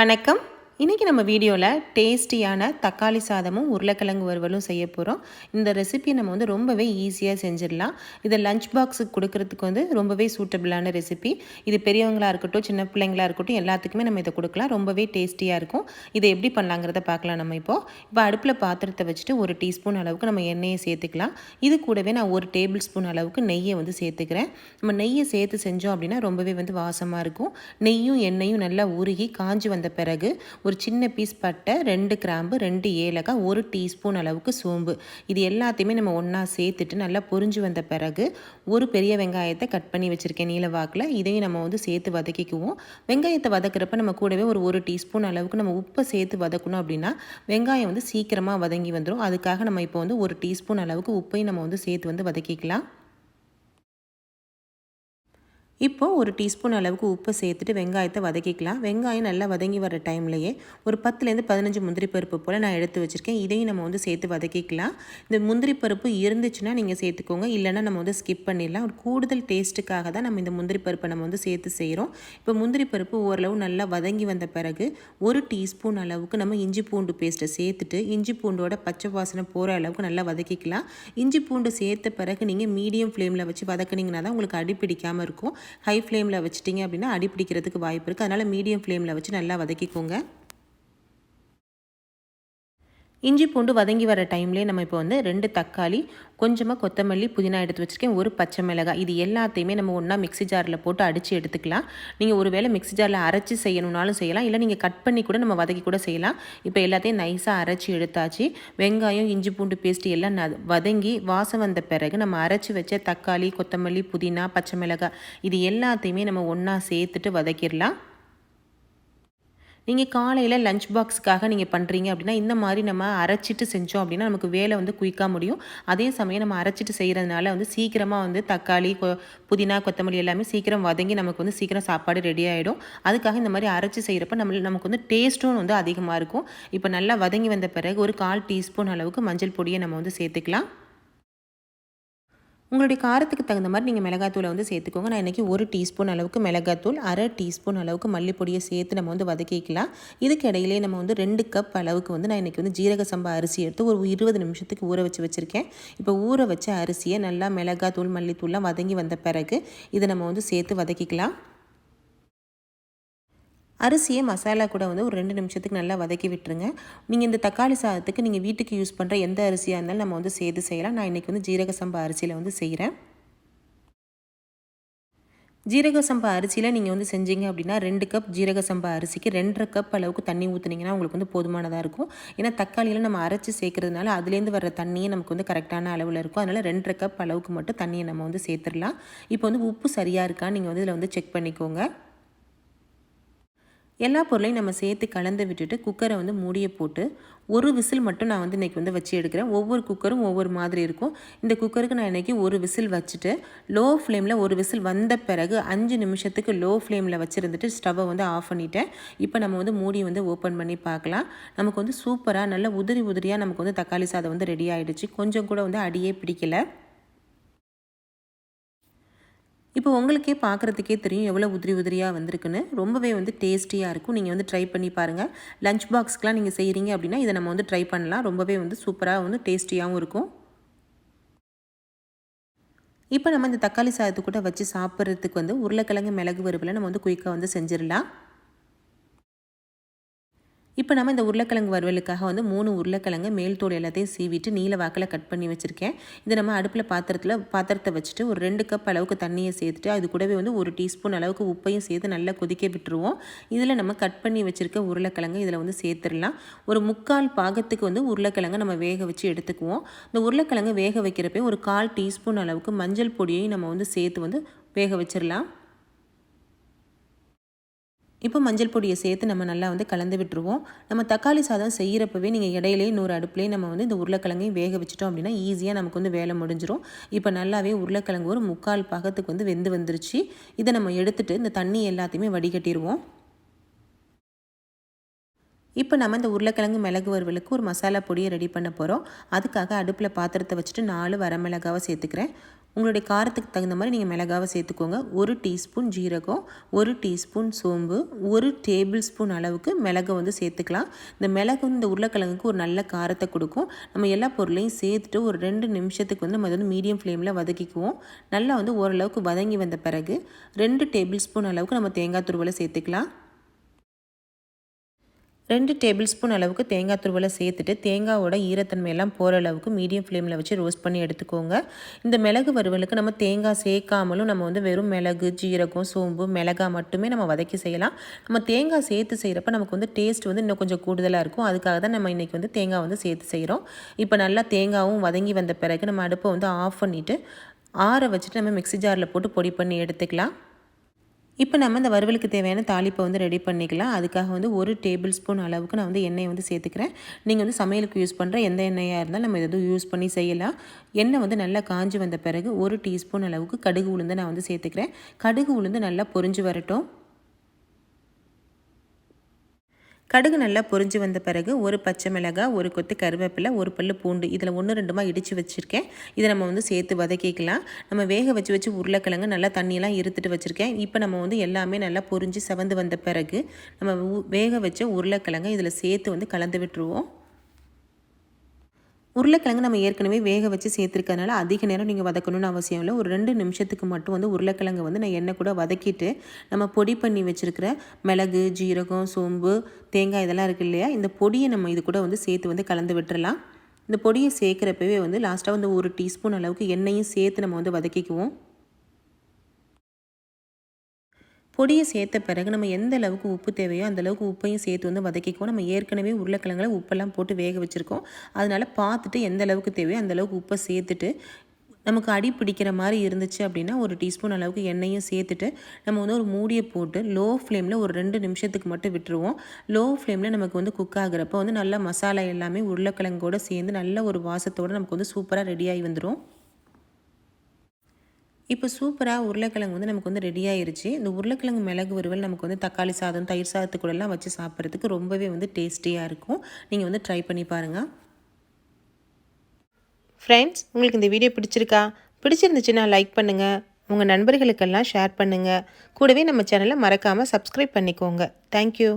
வணக்கம். இன்றைக்கி நம்ம வீடியோவில் டேஸ்டியான தக்காளி சாதமும் உருளைக்கிழங்கு வறுவலும் செய்ய போகிறோம். இந்த ரெசிபியை நம்ம ரொம்பவே ஈஸியாக செஞ்சிடலாம். இதை லஞ்ச் பாக்ஸுக்கு கொடுக்கறதுக்கு ரொம்பவே சூட்டபிளான ரெசிபி. இது பெரியவங்களாக இருக்கட்டும், சின்ன பிள்ளைங்களாக இருக்கட்டும், எல்லாத்துக்குமே நம்ம இதை கொடுக்கலாம். ரொம்பவே டேஸ்டியாக இருக்கும். இதை எப்படி பண்ணலாங்கிறத பார்க்கலாம். நம்ம இப்போ அடுப்பில் பாத்திரத்தை வச்சுட்டு 1 டீஸ்பூன் அளவுக்கு நம்ம எண்ணெயை சேர்த்துக்கலாம். இது கூடவே நான் 1 டேபிள் ஸ்பூன் அளவுக்கு நெய்யை சேர்த்துக்கிறேன். நம்ம நெய்யை சேர்த்து செஞ்சோம் அப்படின்னா ரொம்பவே வாசமாக இருக்கும். நெய்யும் எண்ணெயும் நல்லா உருகி காஞ்சி வந்த பிறகு ஒரு சின்ன பீஸ் பட்டை, 2 கிராம்பு, 2 ஏலக்காய், 1 டீஸ்பூன் அளவுக்கு சோம்பு, இது எல்லாத்தையுமே நம்ம ஒன்றா சேர்த்துட்டு நல்லா பொரிஞ்சு வந்த பிறகு ஒரு பெரிய வெங்காயத்தை கட் பண்ணி வச்சுருக்கேன் நீல வாக்கில். இதையும் நம்ம சேர்த்து வதக்கிக்குவோம். வெங்காயத்தை வதக்கிறப்ப நம்ம கூடவே ஒரு டீஸ்பூன் அளவுக்கு நம்ம உப்பை சேர்த்து வதக்கணும். அப்படின்னா வெங்காயம் சீக்கிரமாக வதங்கி வந்துடும். அதுக்காக நம்ம இப்போ 1 டீஸ்பூன் அளவுக்கு உப்பையும் நம்ம சேர்த்து வதக்கிக்கலாம். இப்போது 1 டீஸ்பூன் அளவுக்கு உப்பு சேர்த்துட்டு வெங்காயத்தை வதக்கிக்கலாம். வெங்காயம் நல்லா வதங்கி வர டைம்லையே ஒரு 10லேருந்து 15 முந்திரி பருப்பு போல் நான் எடுத்து வச்சுருக்கேன். இதையும் நம்ம சேர்த்து வதக்கிக்கலாம். இந்த முந்திரி பருப்பு இருந்துச்சுன்னா நீங்கள் சேர்த்துக்கோங்க, இல்லைன்னா நம்ம ஸ்கிப் பண்ணிடலாம். ஒரு கூடுதல் டேஸ்ட்டுக்காக தான் நம்ம இந்த முந்திரி பருப்பை நம்ம சேர்த்து செய்கிறோம். இப்போ முந்திரி பருப்பு ஓரளவு நல்லா வதங்கி வந்த பிறகு 1 டீஸ்பூன் அளவுக்கு நம்ம இஞ்சி பூண்டு பேஸ்ட்டை சேர்த்துட்டு இஞ்சி பூண்டோட பச்சை வாசனை போகிற அளவுக்கு நல்லா வதக்கிக்கலாம். இஞ்சி பூண்டு சேர்த்த பிறகு நீங்கள் மீடியம் ஃப்ளேமில் வச்சு வதக்குனீங்கன்னா தான் உங்களுக்கு அடி பிடிக்காமல் இருக்கும். ஹை ஃப்ளேமில் வச்சிட்டிங்க அப்படின்னா அடி பிடிக்கிறதுக்கு வாய்ப்பு இருக்குது. அதனால் மீடியம் ஃப்ளேமில் வச்சு நல்லா வதக்கிக்கோங்க. இஞ்சி பூண்டு வதங்கி வர டைம்லேயே நம்ம இப்போ 2 தக்காளி, கொஞ்சமாக கொத்தமல்லி, புதினா எடுத்து வச்சுருக்கேன், 1 பச்சை மிளகாய், இது எல்லாத்தையுமே நம்ம ஒன்றா மிக்ஸி ஜாரில் போட்டு அடித்து எடுத்துக்கலாம். நீங்கள் ஒரு வேளை மிக்ஸி ஜாரில் அரைச்சி செய்யணுன்னாலும் செய்யலாம், இல்லை நீங்கள் கட் பண்ணி கூட நம்ம வதக்கி கூட செய்யலாம். இப்போ எல்லாத்தையும் நைஸாக அரைச்சி எடுத்தாச்சு. வெங்காயம், இஞ்சி பூண்டு பேஸ்ட்டு எல்லாம் வதங்கி வாசம் வந்த பிறகு நம்ம அரைச்சி வச்ச தக்காளி, கொத்தமல்லி, புதினா, பச்சை மிளகாய், இது எல்லாத்தையுமே நம்ம ஒன்றா சேர்த்துட்டு வதக்கிடலாம். நீங்கள் காலையில் லஞ்ச் பாக்ஸுக்காக நீங்கள் பண்ணுறீங்க அப்படின்னா இந்த மாதிரி நம்ம அரைச்சிட்டு செஞ்சோம் அப்படின்னா நமக்கு வேலை குயிக்காக முடியும். அதே சமயம் நம்ம அரைச்சிட்டு செய்கிறதுனால சீக்கிரமாக தக்காளி, புதினா, கொத்தமல்லி எல்லாமே சீக்கிரம் வதங்கி நமக்கு சீக்கிரம் சாப்பாடு ரெடி ஆகிடும். அதுக்காக இந்த மாதிரி அரைச்சி செய்கிறப்ப நமக்கு டேஸ்ட்டும் அதிகமாக இருக்கும். இப்போ நல்லா வதங்கி வந்த பிறகு ஒரு 1/4 டீஸ்பூன் அளவுக்கு மஞ்சள் பொடியை நம்ம சேர்த்துக்கலாம். உங்களுடைய காரத்துக்கு தகுந்த மாதிரி நீங்கள் மிளகாத்தூளை சேர்த்துக்கோங்க. நான் இன்றைக்கி 1 டீஸ்பூன் அளவுக்கு மிளகாத்தூள், 1/2 டீஸ்பூன் அளவுக்கு மல்லிப்பொடியை சேர்த்து நம்ம வதக்கிக்கலாம். இதுக்கு இடையிலே நம்ம 2 கப் அளவுக்கு நான் இன்றைக்கி ஜீரக சம்பா அரிசி எடுத்து ஒரு 20 நிமிஷத்துக்கு ஊற வச்சுருக்கேன். இப்போ ஊற வச்ச அரிசியை நல்லா மிளகாத்தூள், மல்லித்தூள்லாம் வதங்கி வந்த பிறகு இதை நம்ம சேர்த்து வதக்கிக்கலாம். அரிசியை மசாலா கூட ஒரு 2 நிமிஷத்துக்கு நல்லா வதக்கி விட்டுருங்க. நீங்கள் இந்த தக்காளி சாதத்துக்கு நீங்கள் வீட்டுக்கு யூஸ் பண்ணுற எந்த அரிசியாக இருந்தாலும் நம்ம சேர்த்து செய்யலாம். நான் இன்றைக்கி ஜீரக சம்பா அரிசியில் செய்கிறேன். ஜீரக சம்பா அரிசியில் நீங்கள் செஞ்சீங்க அப்படின்னா 2 கப் ஜீரக சம்பா அரிசிக்கு 2.5 கப் அளவுக்கு தண்ணி ஊற்றுனீங்கன்னா உங்களுக்கு போதுமானதாக இருக்கும். ஏன்னா தக்காளியில் நம்ம அரைச்சி சேர்க்கறதுனால அதுலேருந்து வர தண்ணியே நமக்கு கரெக்டான அளவில் இருக்கும். அதனால் 2.5 கப் அளவுக்கு மட்டும் தண்ணியை நம்ம சேர்த்துடலாம். இப்போ உப்பு சரியாக இருக்கான்னு நீங்கள் இதில் செக் பண்ணிக்கோங்க. எல்லா பொருளையும் நம்ம சேர்த்து கலந்து விட்டுட்டு குக்கரை மூடியை போட்டு ஒரு விசில் மட்டும் நான் இன்றைக்கி வச்சு எடுக்கிறேன். ஒவ்வொரு குக்கரும் ஒவ்வொரு மாதிரி இருக்கும். இந்த குக்கருக்கு நான் இன்றைக்கி ஒரு விசில் வச்சுட்டு லோ ஃப்ளேமில் ஒரு விசில் வந்த பிறகு 5 நிமிஷத்துக்கு லோ ஃப்ளேமில் வச்சுருந்துட்டு ஸ்டவ்வை ஆஃப் பண்ணிவிட்டேன். இப்போ நம்ம மூடி ஓப்பன் பண்ணி பார்க்கலாம். நமக்கு சூப்பராக நல்ல உதிரி உதிரியாக நமக்கு தக்காளி சாதம் ரெடி ஆகிடுச்சு. கொஞ்சம் கூட அடியே பிடிக்கலை. இப்போ உங்களுக்கே பார்க்குறதுக்கே தெரியும் எவ்வளோ உதிரி உதிரியாக வந்திருக்குன்னு. ரொம்பவே டேஸ்டியாக இருக்கும். நீங்கள் ட்ரை பண்ணி பாருங்கள். லஞ்ச் பாக்ஸ்க்கெலாம் நீங்கள் செய்கிறீங்க அப்படின்னா இதை நம்ம ட்ரை பண்ணலாம். ரொம்பவே சூப்பராக டேஸ்டியாகவும் இருக்கும். இப்போ நம்ம இந்த தக்காளி சாதத்து கூட வச்சு சாப்பிட்றதுக்கு உருளைக்கிழங்கு மிளகு வறுவலை நம்ம குயிக்காக செஞ்சிடலாம். இப்போ நம்ம இந்த உருளைக்கிழங்கு வறுவலுக்காக 3 உருளைக்கிழங்கு மேல் தோல் எல்லாத்தையும் சீவிட்டு நீல வாக்கில் கட் பண்ணி வச்சுருக்கேன். இதை நம்ம அடுப்பில் பாத்திரத்தை வச்சுட்டு ஒரு 2 கப் அளவுக்கு தண்ணியை சேர்த்துட்டு அது கூடவே 1 டீஸ்பூன் அளவுக்கு உப்பையும் சேர்த்து நல்லா கொதிக்க விட்டுருவோம். இதில் நம்ம கட் பண்ணி வச்சுருக்க உருளைக்கிழங்கு இதில் சேர்த்துடலாம். ஒரு 3/4 பாகத்துக்கு உருளைக்கிழங்கு நம்ம வேக வச்சு எடுத்துக்குவோம். இந்த உருளைக்கிழங்கு வேக வைக்கிறப்ப ஒரு 1/4 டீஸ்பூன் அளவுக்கு மஞ்சள் பொடியையும் நம்ம சேர்த்து வேக வச்சிடலாம். இப்போ மஞ்சள் பொடியை சேர்த்து நம்ம நல்லா கலந்து விட்டுருவோம். நம்ம தக்காளி சாதம் செய்கிறப்பவே நீங்கள் இடையிலே இன்னொரு அடுப்புலேயே நம்ம இந்த உருளைக்கிழங்கையும் வேக வச்சிட்டோம் அப்படின்னா ஈஸியாக நமக்கு வேலை முடிஞ்சிடும். இப்போ நல்லாவே உருளைக்கிழங்கு ஒரு 3/4 பாகத்துக்கு வெந்து வந்துருச்சு. இதை நம்ம எடுத்துகிட்டு இந்த தண்ணி எல்லாத்தையுமே வடிகட்டிடுவோம். இப்போ நம்ம இந்த உருளைக்கிழங்கு மிளகு வறுவலுக்கு ஒரு மசாலா பொடியை ரெடி பண்ண போகிறோம். அதுக்காக அடுப்பில் பாத்திரத்தை வச்சுட்டு 4 வரமிளகாவை சேர்த்துக்கிறேன். உங்களுடைய காரத்துக்கு தகுந்த மாதிரி நீங்கள் மிளகாவை சேர்த்துக்கோங்க. 1 டீஸ்பூன் ஜீரகம், 1 டீஸ்பூன் சோம்பு, 1 டேபிள் ஸ்பூன் அளவுக்கு மிளகை வந்து சேர்த்துக்கலாம். இந்த மிளகு இந்த உருளைக்கிழங்குக்கு ஒரு நல்ல காரத்தை கொடுக்கும். நம்ம எல்லா பொருளையும் சேர்த்துட்டு ஒரு 2 நிமிஷத்துக்கு வந்து நம்ம வந்து மீடியம் ஃப்ளேமில் வதக்கிக்குவோம். நல்லா வந்து ஓரளவுக்கு வதங்கி வந்த பிறகு 2 டேபிள் ஸ்பூன் அளவுக்கு நம்ம தேங்காய் துருவலை சேர்த்துக்கலாம். 2 டேபிள் ஸ்பூன் அளவுக்கு தேங்காய் துருவலை சேர்த்துட்டு தேங்காயோட ஈரத்தன்மையெல்லாம் போகிற அளவுக்கு மீடியம் ஃப்ளேமில் வச்சு ரோஸ்ட் பண்ணி எடுத்துக்கோங்க. இந்த மிளகு வறுவலுக்கு நம்ம தேங்காய் சேர்க்காமலும் நம்ம வந்து வெறும் மிளகு, ஜீரகம், சோம்பு, மிளகாய் மட்டுமே நம்ம வதக்கி செய்யலாம். நம்ம தேங்காய் சேர்த்து செய்கிறப்ப நமக்கு வந்து டேஸ்ட் வந்து இன்னும் கொஞ்சம் கூடுதலாக இருக்கும். அதுக்காக தான் நம்ம இன்றைக்கி வந்து தேங்காய் வந்து சேர்த்து செய்கிறோம். இப்போ நல்லா தேங்காயும் வதங்கி வந்த பிறகு நம்ம அடுப்பை வந்து ஆஃப் பண்ணிவிட்டு ஆற வச்சுட்டு நம்ம மிக்ஸி ஜாரில் போட்டு பொடி பண்ணி எடுத்துக்கலாம். இப்போ நம்ம இந்த வறுவலுக்கு தேவையான தாளிப்பை வந்து ரெடி பண்ணிக்கலாம். அதுக்காக வந்து 1 டேபிள் ஸ்பூன் அளவுக்கு நான் வந்து எண்ணெயை வந்து சேர்த்துக்கிறேன். நீங்கள் வந்து சமையலுக்கு யூஸ் பண்ணுற எந்த எண்ணெயாக இருந்தாலும் நம்ம இதை யூஸ் பண்ணி செய்யலாம். எண்ணெய் வந்து நல்லா காஞ்சி வந்த பிறகு 1 டீஸ்பூன் அளவுக்கு கடுகு உளுந்து நான் வந்து சேர்த்துக்கிறேன். கடுகு உளுந்து நல்லா பொரிஞ்சு வரட்டும். கடுகு நல்லா பொரிஞ்சு வந்த பிறகு 1 பச்சை மிளகாய், 1 கொத்து கருவேப்பிலை, 1 பல்லு பூண்டு இதில் 1 2 இடித்து வச்சுருக்கேன். இதை நம்ம வந்து சேர்த்து வதக்கிக்கலாம். நம்ம வேக வச்சு உருளைக்கிழங்கு நல்லா தண்ணியெல்லாம் இருத்துட்டு வச்சுருக்கேன். இப்போ நம்ம வந்து எல்லாமே நல்லா பொரிஞ்சு செவந்து வந்த பிறகு நம்ம வேக வச்ச உருளைக்கிழங்கு இதில் சேர்த்து வந்து கலந்து விட்டுருவோம். உருளைக்கிழங்கு நம்ம ஏற்கனவே வேக வச்சு சேர்த்துருக்கனால அதிக நேரம் நீங்கள் வதக்கணும்னு அவசியம் இல்லை. ஒரு 2 நிமிஷத்துக்கு மட்டும் வந்து உருளைக்கிழங்கு வந்து நான் எண்ணெய் கூட வதக்கிட்டு நம்ம பொடி பண்ணி வச்சுருக்கிற மிளகு, ஜீரகம், சோம்பு, தேங்காய் இதெல்லாம் இருக்குது இல்லையா, இந்த பொடியை நம்ம இது கூட வந்து சேர்த்து வந்து கலந்து விட்டுறலாம். இந்த பொடியை சேர்க்குறப்பவே வந்து லாஸ்ட்டாக வந்து 1 டீஸ்பூன் அளவுக்கு எண்ணெயும் சேர்த்து நம்ம வந்து வதக்கிக்குவோம். பொடியை சேர்த்த பிறகு நம்ம எந்த அளவுக்கு உப்பு தேவையோ அந்தளவுக்கு உப்பையும் சேர்த்து வந்து வதக்கிக்குவோம். நம்ம ஏற்கனவே உருளைக்கிழங்குல உப்பெல்லாம் போட்டு வேக வச்சுருக்கோம். அதனால் பார்த்துட்டு எந்த அளவுக்கு தேவையோ அந்தளவுக்கு உப்பை சேர்த்துட்டு நமக்கு அடி பிடிக்கிற மாதிரி இருந்துச்சு அப்படின்னா 1 டீஸ்பூன் அளவுக்கு எண்ணெயும் சேர்த்துட்டு நம்ம வந்து ஒரு மூடியை போட்டு லோ ஃப்ளேமில் ஒரு 2 நிமிஷத்துக்கு மட்டும் விட்டுருவோம். லோ ஃப்ளேமில் நமக்கு வந்து குக் ஆகுறப்போ வந்து நல்லா மசாலா எல்லாமே உருளைக்கிழங்கோடு சேர்ந்து நல்ல ஒரு வாசத்தோடு நமக்கு வந்து சூப்பராக ரெடியாகி வந்துடும். இப்போ சூப்பராக உருளைக்கிழங்கு வந்து நமக்கு வந்து ரெடி ஆயிருச்சு. இந்த உருளைக்கிழங்கு மிளகு வறுவல் நமக்கு வந்து தக்காளி சாதம், தயிர் சாதத்துக்கூடலாம் வச்சு சாப்பிட்றதுக்கு ரொம்பவே வந்து டேஸ்டியாக இருக்கும். நீங்கள் வந்து ட்ரை பண்ணி பாருங்கள். ஃப்ரெண்ட்ஸ், உங்களுக்கு இந்த வீடியோ பிடிச்சிருந்துச்சுன்னா லைக் பண்ணுங்கள், உங்கள் நண்பர்களுக்கெல்லாம் ஷேர் பண்ணுங்கள். கூடவே நம்ம சேனலை மறக்காமல் சப்ஸ்கிரைப் பண்ணிக்கோங்க. தேங்க்யூ.